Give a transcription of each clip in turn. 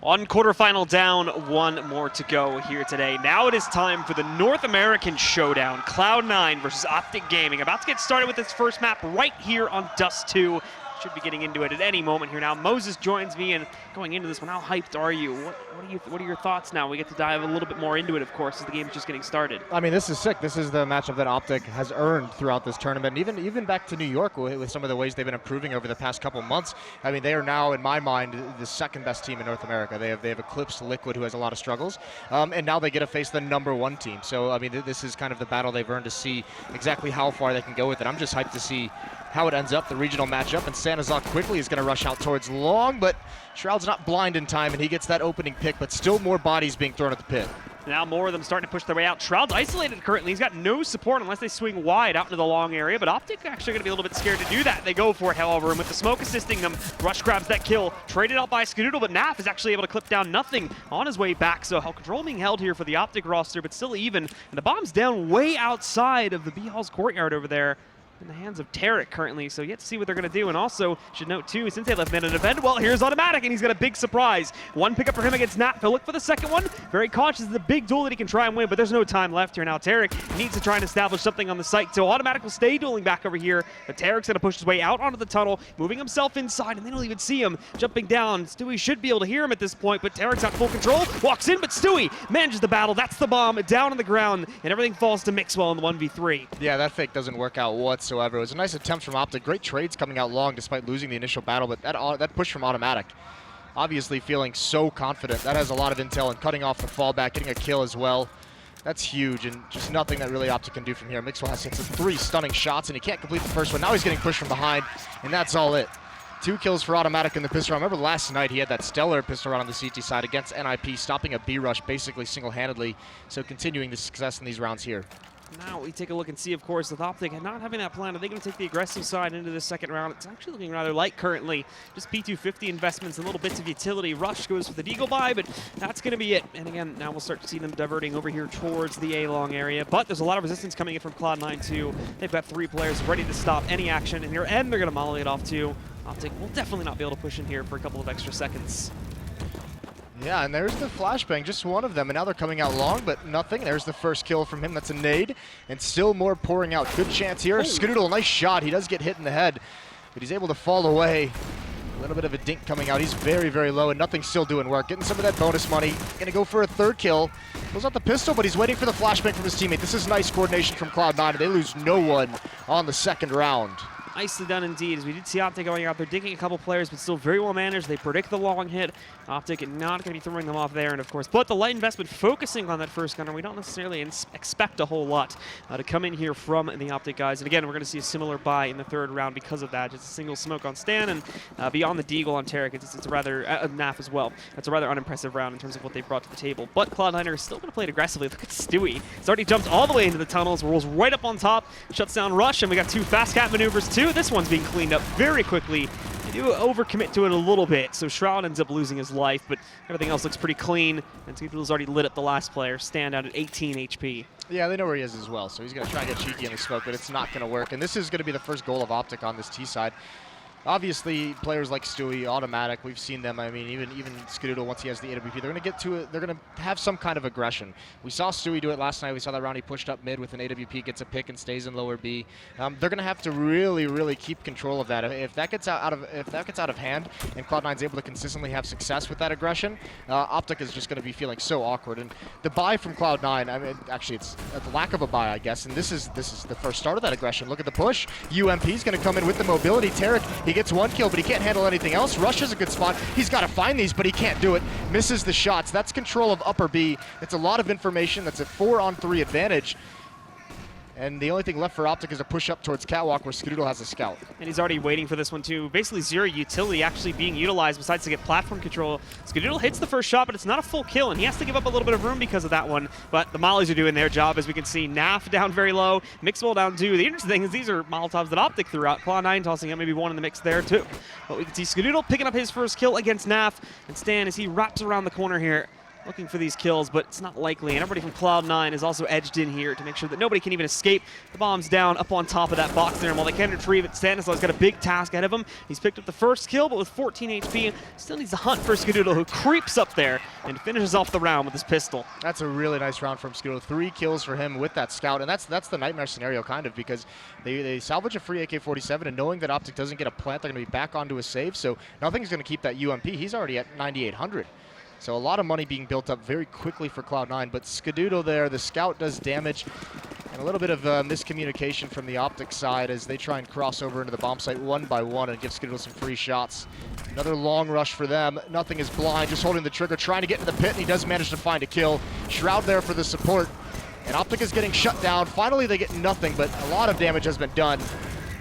One quarterfinal down, one more to go here today. Now it is time for the North American showdown. Cloud9 versus OpTic Gaming. About to get started with this first map right here on Dust2. Should be getting into it at any moment here now. Moses joins me, and going into this one, how hyped are you? What are your thoughts now? We get to dive a little bit more into it, of course, as the game's just getting started. I mean, this is sick. This is the matchup that OpTic has earned throughout this tournament, and even back to New York with some of the ways they've been improving over the past couple months. I mean, they are now, in my mind, the second best team in North America. They have eclipsed Liquid, who has a lot of struggles, and now they get to face the #1 team. So, I mean, this is kind of the battle they've earned to see exactly how far they can go with it. I'm just hyped to see how it ends up, the regional matchup, and Sanazak quickly is going to rush out towards long, but Shroud's not blind in time, and he gets that opening pick, but still more bodies being thrown at the pit. Now more of them starting to push their way out. Shroud's isolated currently. He's got no support unless they swing wide out into the long area, but OpTic actually going to be a little bit scared to do that. They go for it, however, and with the smoke assisting them, Rush grabs that kill, traded out by Skadoodle, but Naf is actually able to clip down nothing on his way back, so control being held here for the OpTic roster, but still even, and the bomb's down way outside of the B-Hall's courtyard over there, in the hands of Tarek currently, so yet to see what they're going to do. And also, should note too, since they left mid and defend, well, here's automatic, and he's got a big surprise. One pickup for him against Nat. He'll look for the second one. Very cautious of the big duel that he can try and win, but there's no time left here now. Tarek needs to try and establish something on the site, so automatic will stay dueling back over here, but Tarek's going to push his way out onto the tunnel, moving himself inside, and they don't even see him jumping down. Stewie should be able to hear him at this point, but Tarek's got full control, walks in, but Stewie manages the battle. That's the bomb down on the ground, and everything falls to Mixwell in the 1v3. Yeah, that fake doesn't work out whatsoever. It was a nice attempt from OpTic. Great trades coming out long despite losing the initial battle, but that push from automatic, obviously feeling so confident. That has a lot of intel and cutting off the fallback, getting a kill as well. That's huge, and just nothing that really OpTic can do from here. Mixwell has hits 3 stunning shots, and he can't complete the first one. Now he's getting pushed from behind, and that's all it. 2 kills for automatic in the pistol round. Remember last night he had that stellar pistol round on the CT side against NIP, stopping a B rush basically single-handedly, so continuing the success in these rounds here. Now we take a look and see, of course, with OpTic not having that plan, are they going to take the aggressive side into the second round? It's actually looking rather light currently. Just P250 investments and little bits of utility. Rush goes for the Deagle buy, but that's going to be it. And again, now we'll start to see them diverting over here towards the A-long area. But there's a lot of resistance coming in from Cloud9 too. They've got 3 players ready to stop any action in here, and they're going to molly it off too. OpTic will definitely not be able to push in here for a couple of extra seconds. Yeah, and there's the flashbang, just one of them, and now they're coming out long, but nothing. There's the first kill from him. That's a nade, and still more pouring out. Good chance here. Skadoodle, nice shot. He does get hit in the head, but he's able to fall away. A little bit of a dink coming out. He's very, very low, and nothing's still doing work. Getting some of that bonus money. Gonna go for a 3rd kill. Pulls out the pistol, but he's waiting for the flashbang from his teammate. This is nice coordination from Cloud9, and they lose no one on the second round. Nicely done indeed, as we did see OpTic going out there, dinking a couple players, but still very well managed. They predict the long hit. OpTic not going to be throwing them off there, and of course, but the light investment focusing on that first gunner. We don't necessarily expect a whole lot to come in here from the OpTic guys. And again, we're going to see a similar buy in the 3rd round because of that. Just a single smoke on Stan, and beyond the Deagle on Tarek, it's a rather, Naf as well. It's a rather unimpressive round in terms of what they've brought to the table. But Cloud9 are still going to play it aggressively. Look at Stewie. He's already jumped all the way into the tunnels, rolls right up on top, shuts down Rush, and we got 2 fast cat maneuvers too. This one's being cleaned up very quickly. They do overcommit to it a little bit, so Shroud ends up losing his life, but everything else looks pretty clean. And Skadoodle's already lit up the last player, stand out at 18 HP. Yeah, they know where he is as well, so he's going to try and get cheeky in the smoke, but it's not going to work. And this is going to be the first goal of OpTic on this T side. Obviously, players like Stewie, automatic, we've seen them. I mean, even Skadoodle, once he has the AWP, they're going to get to it. They're going to have some kind of aggression. We saw Stewie do it last night. We saw that round he pushed up mid with an AWP, gets a pick and stays in lower B. They're going to have to really, really keep control of that. If that gets out of hand, and Cloud9's able to consistently have success with that aggression, OpTic is just going to be feeling so awkward. And the buy from Cloud9, I mean, actually, it's the lack of a buy, I guess. And this is the first start of that aggression. Look at the push. UMP's going to come in with the mobility. Tarek, he gets 1 kill, but he can't handle anything else. Rush is a good spot. He's got to find these, but he can't do it. Misses the shots. That's control of upper B. It's a lot of information. That's a 4-on-3 advantage. And the only thing left for OpTic is a push up towards Catwalk, where Skadoodle has a scout. And he's already waiting for this one too. Basically 0 utility actually being utilized besides to get platform control. Skadoodle hits the first shot, but it's not a full kill, and he has to give up a little bit of room because of that one. But the mollies are doing their job, as we can see. Naf down very low, Mixwell down 2. The interesting thing is these are Molotovs that OpTic threw out. Cloud9 tossing up maybe 1 in the mix there too. But we can see Skadoodle picking up his first kill against Naf, and Stan, as he wraps around the corner here, looking for these kills, but it's not likely. And everybody from Cloud9 is also edged in here to make sure that nobody can even escape. The bomb's down up on top of that box there, and while they can retrieve it, Stanislaw's got a big task ahead of him. He's picked up the first kill, but with 14 HP, still needs to hunt for Skadoodle, who creeps up there and finishes off the round with his pistol. That's a really nice round from Skadoodle. 3 kills for him with that scout, and that's the nightmare scenario kind of, because they salvage a free AK-47, and knowing that OpTic doesn't get a plant, they're going to be back onto a save, so nothing's going to keep that UMP. He's already at 9,800. So a lot of money being built up very quickly for Cloud9, but Skadoodle there, the scout does damage, and a little bit of miscommunication from the OpTic side as they try and cross over into the bomb site one by one and give Skadoodle some free shots. Another long rush for them. Nothing is blind, just holding the trigger, trying to get into the pit, and he does manage to find a kill. Shroud there for the support, and OpTic is getting shut down. Finally, they get nothing, but a lot of damage has been done,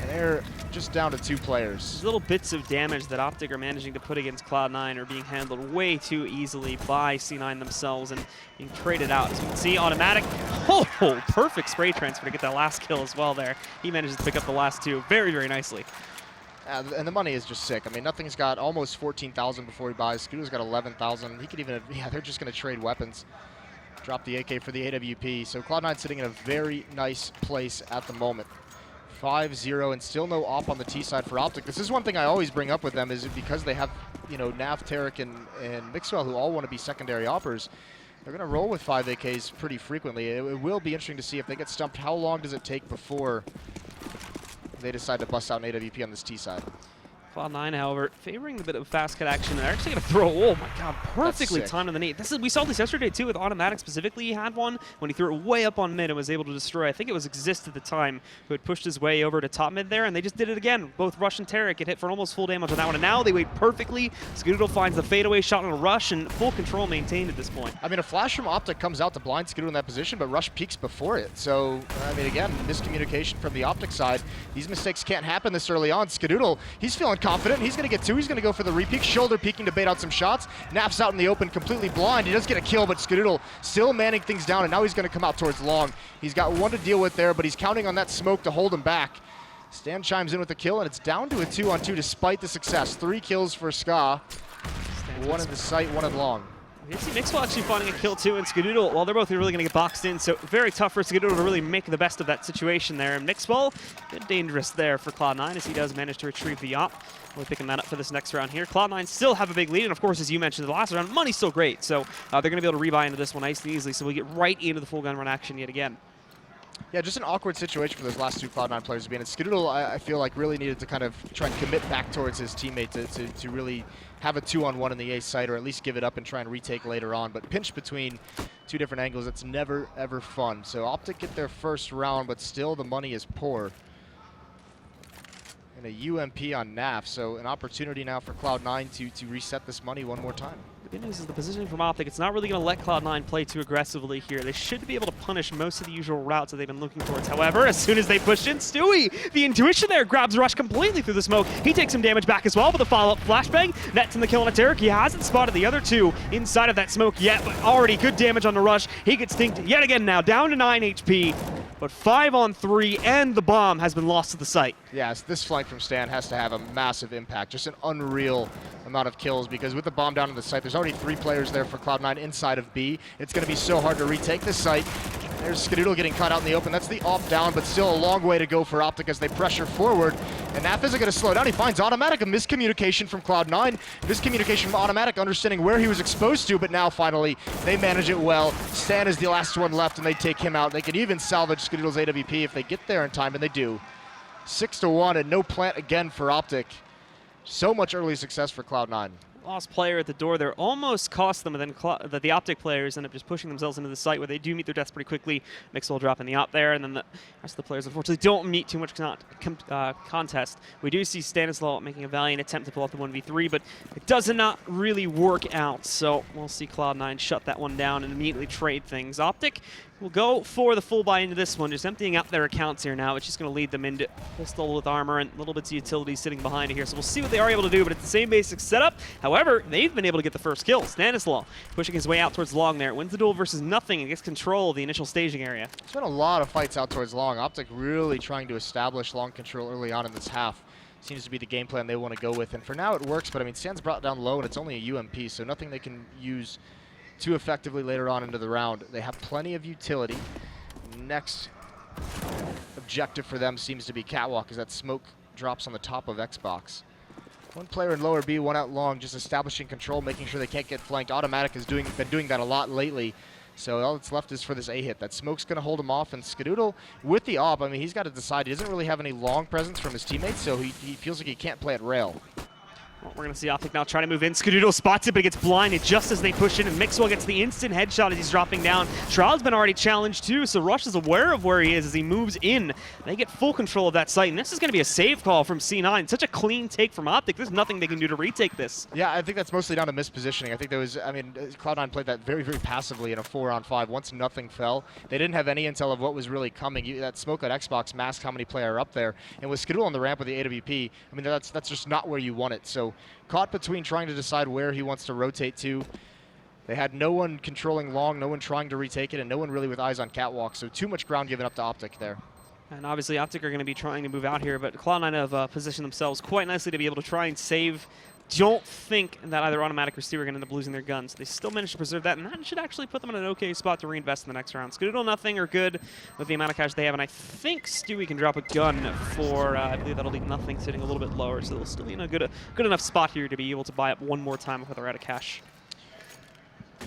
and they're just down to 2 players. These little bits of damage that OpTic are managing to put against Cloud9 are being handled way too easily by C9 themselves and being traded out. As you can see, automatic, perfect spray transfer to get that last kill as well there. He manages to pick up the last 2 very, very nicely. And the money is just sick. I mean, Nothing's got almost 14,000 before he buys. Skadoodle's got 11,000. He could even, they're just going to trade weapons. Drop the AK for the AWP. So Cloud9 sitting in a very nice place at the moment. 5-0 and still no op on the T side for OpTic. This is one thing I always bring up with them, is because they have, Nav, Tarek, and Mixwell, who all want to be secondary oppers. They're going to roll with 5 AKs pretty frequently. It will be interesting to see if they get stumped. How long does it take before they decide to bust out an AWP on this T side? Cloud9, however, favoring a bit of fast cut action. They're actually going to throw, oh my god, perfectly timed on the nade. We saw this yesterday too with automatic specifically. He had one when he threw it way up on mid and was able to destroy. I think it was Exist at the time who had pushed his way over to top mid there, and they just did it again. Both Rush and Tarek get hit for almost full damage on that one, and now they wait perfectly. Skadoodle finds the fadeaway shot on a Rush, and full control maintained at this point. I mean, a flash from OpTic comes out to blind Skadoodle in that position, but Rush peeks before it. So, I mean, again, miscommunication from the OpTic side. These mistakes can't happen this early on. Skadoodle, he's feeling confident. He's going to get 2. He's going to go for the re-peek. Shoulder peeking to bait out some shots. Naps out in the open, completely blind. He does get a kill, but Skadoodle still manning things down, and now he's going to come out towards long. He's got 1 to deal with there, but he's counting on that smoke to hold him back. Stan chimes in with the kill, and it's down to a 2-on-2 despite the success. 3 kills for Ska. 1 in the sight, 1 in long. You see Mixwell actually finding a kill too, and Skadoodle, well, they're both really going to get boxed in, so very tough for Skadoodle to really make the best of that situation there. And Mixwell, a bit dangerous there for Cloud9 as he does manage to retrieve the op. We're picking that up for this next round here. Cloud9 still have a big lead, and of course, as you mentioned, the last round, money's still great, so they're going to be able to rebuy into this one nice and easily, so we get right into the full gun run action yet again. Yeah, just an awkward situation for those last 2 Cloud9 players to be in. And Skadoodle, I feel like, really needed to kind of try and commit back towards his teammate to really have a 2-on-1 in the A site, or at least give it up and try and retake later on. But pinched between 2 different angles, it's never, ever fun. So OpTic get their first round, but still the money is poor. And a UMP on NAF, so an opportunity now for Cloud9 to reset this money one more time. The good news is the positioning from OpTic, it's not really going to let Cloud9 play too aggressively here. They should be able to punish most of the usual routes that they've been looking towards. However, as soon as they push in, Stewie, the intuition there, grabs Rush completely through the smoke. He takes some damage back as well, but the follow-up flashbang nets in the kill on a Tarek. He hasn't spotted the other 2 inside of that smoke yet, but already good damage on the Rush. He gets stinked yet again now, down to 9 HP. But 5-on-3, and the bomb has been lost to the site. Yes, this flank from Stan has to have a massive impact. Just an unreal amount of kills, because with the bomb down in the site, there's already 3 players there for Cloud9 inside of B. It's going to be so hard to retake this site. There's Skadoodle getting caught out in the open. That's the off down, but still a long way to go for OpTic as they pressure forward. And Naf isn't going to slow down. He finds automatic, a miscommunication from Cloud9. Miscommunication from automatic, understanding where he was exposed to, but now finally they manage it well. Stan is the last one left, and they take him out. They can even salvage Skadoodle's AWP if they get there in time, and they do. 6-1, and no plant again for OpTic. So much early success for Cloud9. Lost player at the door there almost cost them, and then the OpTic players end up just pushing themselves into the site where they do meet their deaths pretty quickly. Mixwell dropping the op there, and then the rest of the players unfortunately don't meet too much contest. We do see Stanislaw making a valiant attempt to pull off the 1v3, but it does not really work out, so we'll see Cloud9 shut that one down and immediately trade things. OpTic will go for the full buy into this one, just emptying out their accounts here now. It's just going to lead them into pistol with armor and little bits of utility sitting behind it here. So we'll see what they are able to do, but it's the same basic setup. However, they've been able to get the first kill. Stanislaw pushing his way out towards long there. Wins the duel versus nothing and gets control of the initial staging area. There's been a lot of fights out towards long. OpTic really trying to establish long control early on in this half. Seems to be the game plan they want to go with. And for now it works, but I mean, Stan's brought down low and it's only a UMP, so nothing they can use too effectively later on into the round. They have plenty of utility. Next objective for them seems to be Catwalk, as that smoke drops on the top of Xbox. One player in lower B, one out long, just establishing control, making sure they can't get flanked. OpTic has been doing that a lot lately. So all that's left is for this A hit. That smoke's going to hold him off, and Skadoodle with the op, I mean, he's got to decide. He doesn't really have any long presence from his teammates, so he feels like he can't play at rail. Well, we're going to see OpTic now trying to move in. Skadoodle spots it, but he gets blinded just as they push in, and Mixwell gets the instant headshot as he's dropping down. Shroud's been already challenged too, so Rush is aware of where he is as he moves in. They get full control of that site, and this is going to be a save call from C9. Such a clean take from OpTic. There's nothing they can do to retake this. Yeah, I think that's mostly down to mispositioning. I think there was, I mean, Cloud9 played that very, very passively in a 4-on-5. Once nothing fell, they didn't have any intel of what was really coming. That smoke on Xbox masked how many players are up there, and with Skadoodle on the ramp with the AWP, I mean, that's just not where you want it. So caught between trying to decide where he wants to rotate to. They had no one controlling long, no one trying to retake it, and no one really with eyes on Catwalk, so too much ground given up to OpTic there. And obviously OpTic are going to be trying to move out here, but Cloud9 have positioned themselves quite nicely to be able to try and save. Don't think that either OpTic or Stu are going to end up losing their guns. They still managed to preserve that, and that should actually put them in an okay spot to reinvest in the next round. Skadoodle nothing or good with the amount of cash they have, and I think Stewie can drop a gun for, I believe that'll leave nothing sitting a little bit lower, so they'll still be in a good enough spot here to be able to buy up one more time before they're out of cash.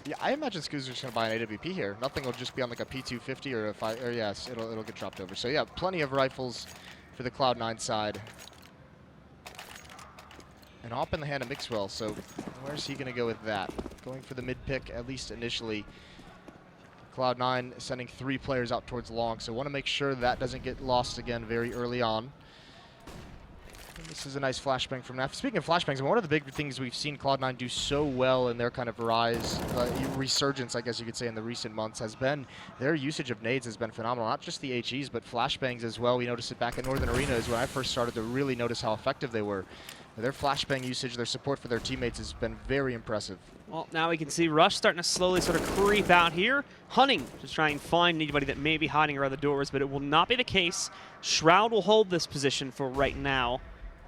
Yeah, I imagine Scoozer's just going to buy an AWP here. Nothing will just be on like a P250 or a 5, or yes, it'll get dropped over. So yeah, plenty of rifles for the Cloud9 side. And Op in the hand of Mixwell, so where's he going to go with that? Going for the mid pick, at least initially. Cloud9 sending 3 players out towards long, so want to make sure that doesn't get lost again very early on. And this is a nice flashbang from Naf. Speaking of flashbangs, one of the big things we've seen Cloud9 do so well in their kind of resurgence, I guess you could say, in the recent months has been their usage of nades has been phenomenal. Not just the HEs, but flashbangs as well. We noticed it back at Northern Arena is when I first started to really notice how effective they were. Their flashbang usage, their support for their teammates has been very impressive. Well, now we can see Rush starting to slowly sort of creep out here, hunting to try and find anybody that may be hiding around the doors, but it will not be the case. Shroud will hold this position for right now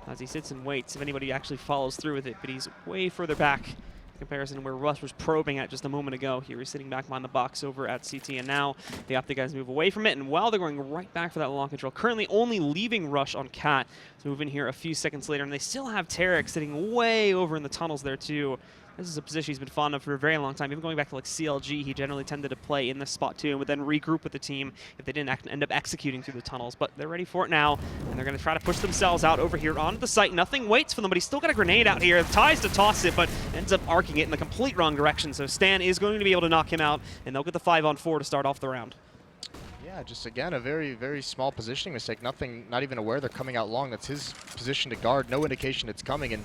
as he sits and waits if anybody actually follows through with it, but he's way further back in comparison to where Rush was probing at just a moment ago. Here he's sitting back behind the box over at CT, and now the OpTic guys move away from it, and while they're going right back for that long control, currently only leaving Rush on Cat to move in here a few seconds later, and they still have Tarek sitting way over in the tunnels there too. This is a position he's been fond of for a very long time. Even going back to like CLG, he generally tended to play in this spot too and would then regroup with the team if they didn't end up executing through the tunnels. But they're ready for it now, and they're going to try to push themselves out over here onto the site. Nothing waits for them, but he's still got a grenade out here. Tries to toss it, but ends up arcing it in the complete wrong direction. So Stan is going to be able to knock him out, and they'll get the 5-on-4 to start off the round. Yeah, just again, a very, very small positioning mistake. Nothing, not even aware they're coming out long. That's his position to guard. No indication it's coming, and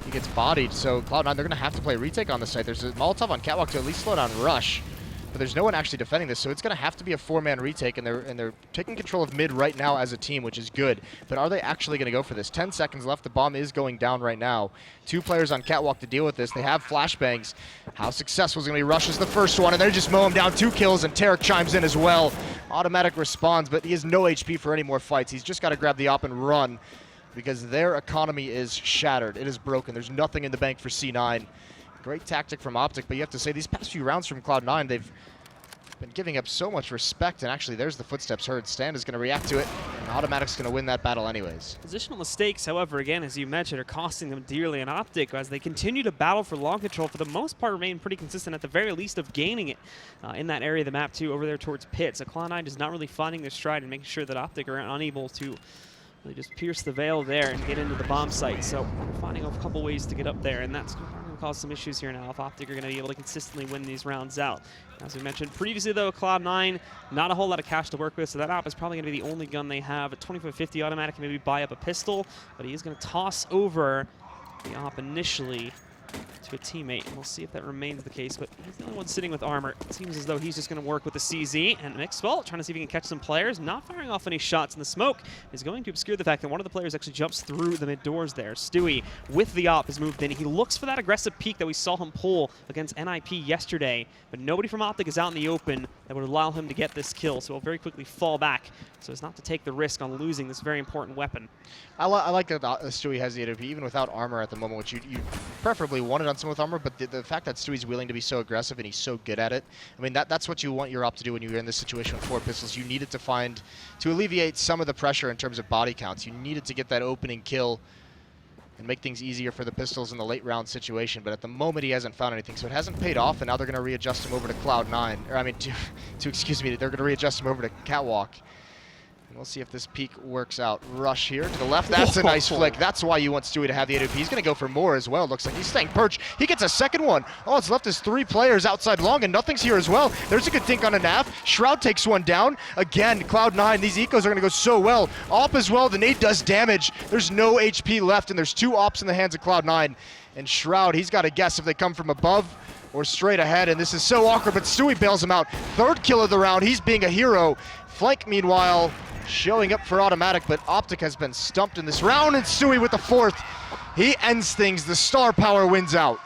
he gets bodied. So Cloud9, they're going to have to play retake on this site. There's a Molotov on Catwalk to at least slow down Rush, but there's no one actually defending this, so it's going to have to be a 4-man retake, and they're taking control of mid right now as a team, which is good. But are they actually going to go for this? 10 seconds left. The bomb is going down right now. 2 players on Catwalk to deal with this. They have flashbangs. How successful is going to be Rush is the first one, and they just mow him down. 2 kills, and Tarek chimes in as well. OpTic responds, but he has no HP for any more fights. He's just got to grab the op and run, because their economy is shattered. It is broken. There's nothing in the bank for C9. Great tactic from OpTic, but you have to say these past few rounds from Cloud9, they've been giving up so much respect, and actually there's the footsteps heard. Stan is going to react to it, and OpTic's going to win that battle anyways. Positional mistakes, however, again, as you mentioned, are costing them dearly, and OpTic, as they continue to battle for long control, for the most part remain pretty consistent, at the very least of gaining it in that area of the map too, over there towards Pit. So Cloud9 is not really finding their stride and making sure that OpTic are unable to really just pierce the veil there and get into the bomb site. So we're finding a couple ways to get up there, and that's going to cause some issues here now if OpTic are going to be able to consistently win these rounds out. As we mentioned previously, though, Cloud9, not a whole lot of cash to work with, so that op is probably going to be the only gun they have. At 2550 automatic, maybe buy up a pistol, but he is going to toss over the op initially to a teammate, and we'll see if that remains the case, but he's the only one sitting with armor. It seems as though he's just going to work with the CZ, and Mixwell trying to see if he can catch some players, not firing off any shots, and the smoke is going to obscure the fact that one of the players actually jumps through the mid doors there. Stewie, with the op, has moved in. He looks for that aggressive peek that we saw him pull against NIP yesterday, but nobody from OpTic is out in the open that would allow him to get this kill, so he'll very quickly fall back so as not to take the risk on losing this very important weapon. I like that Stewie has the AWP, even without armor at the moment, which you preferably wanted on someone with armor, but the fact that Stewie's willing to be so aggressive and he's so good at it, I mean, that's what you want your op to do when you're in this situation with 4 pistols. You needed to alleviate some of the pressure in terms of body counts. You needed to get that opening kill and make things easier for the pistols in the late round situation, but at the moment he hasn't found anything, so it hasn't paid off, and now they're going to readjust him over to Cloud9, or I mean, excuse me, they're going to readjust him over to Catwalk. We'll see if this peek works out. Rush here to the left. That's a nice flick. That's why you want Stewie to have the AWP. He's going to go for more as well. Looks like he's staying perch. He gets a second one. All it's left is 3 players outside long, and nothing's here as well. There's a good dink on a nav. Shroud takes one down. Again, Cloud9, these ecos are going to go so well. Op as well. The nade does damage. There's no HP left, and there's 2 ops in the hands of Cloud9. And Shroud, he's got to guess if they come from above or straight ahead, and this is so awkward, but Stewie bails him out. 3rd kill of the round. He's being a hero. Flank, meanwhile, showing up for OpTic, but OpTic has been stumped in this round, and Stewie with the 4th. He ends things. The star power wins out.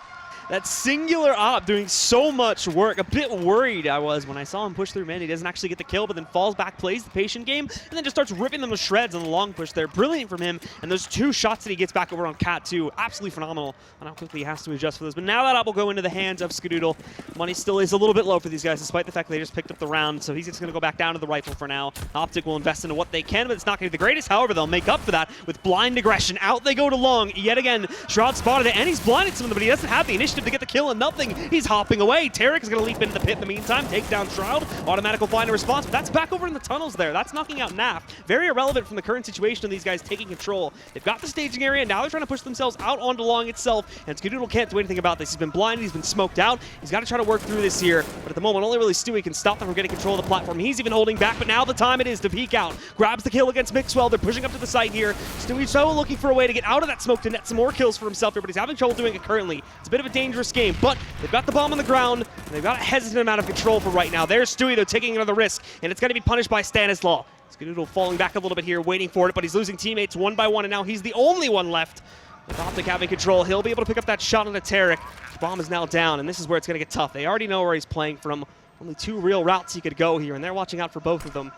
That singular op doing so much work. A bit worried I was when I saw him push through mid. He doesn't actually get the kill, but then falls back, plays the patient game, and then just starts ripping them to shreds on the long push there. Brilliant from him, and those 2 shots that he gets back over on Cat 2, absolutely phenomenal on how quickly he has to adjust for those. But now that op will go into the hands of Skadoodle. Money still is a little bit low for these guys, despite the fact that they just picked up the round, so he's just going to go back down to the rifle for now. OpTic will invest into what they can, but it's not going to be the greatest. However, they'll make up for that with blind aggression. Out they go to long. Yet again, Shroud spotted it, and he's blinded some of them, but he doesn't have the initiative to get the kill, and nothing. He's hopping away. Tarek is going to leap into the pit in the meantime, take down Shroud. OpTic will find a response, but that's back over in the tunnels there. That's knocking out Naf. Very irrelevant from the current situation of these guys taking control. They've got the staging area, now they're trying to push themselves out onto long itself, and Skadoodle can't do anything about this. He's been blinded, he's been smoked out. He's got to try to work through this here, but at the moment, only really Stewie can stop them from getting control of the platform. He's even holding back, but now the time it is to peek out. Grabs the kill against Mixwell. They're pushing up to the site here. Stewie's so looking for a way to get out of that smoke to net some more kills for himself here, but he's having trouble doing it currently. It's a bit of a dangerous game, but they've got the bomb on the ground, and they've got a hesitant amount of control for right now. There's Stewie, though, taking another risk, and it's going to be punished by Stanislaw. Skadoodle falling back a little bit here, waiting for it, but he's losing teammates 1 by 1, and now he's the only one left. With OpTic having control, he'll be able to pick up that shot on the Tarek. The bomb is now down, and this is where it's going to get tough. They already know where he's playing from. Only 2 real routes he could go here, and they're watching out for both of them.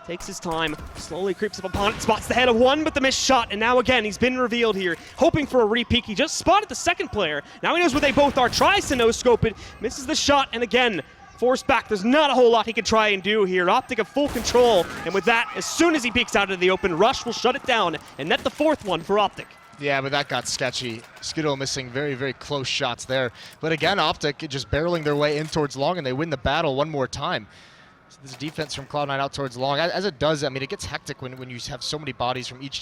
Takes his time, slowly creeps up upon it, spots the head of one, but the missed shot, and now again, he's been revealed here, hoping for a re-peek. He just spotted the second player. Now he knows where they both are, tries to no-scope it, misses the shot, and again, forced back. There's not a whole lot he can try and do here. OpTic have full control, and with that, as soon as he peeks out into the open, Rush will shut it down and net the 4th one for OpTic. Yeah, but that got sketchy. Skadoodle missing very, very close shots there. But again, OpTic just barreling their way in towards long, and they win the battle one more time. So this defense from Cloud9 out towards long, as it does, I mean, it gets hectic when you have so many bodies from each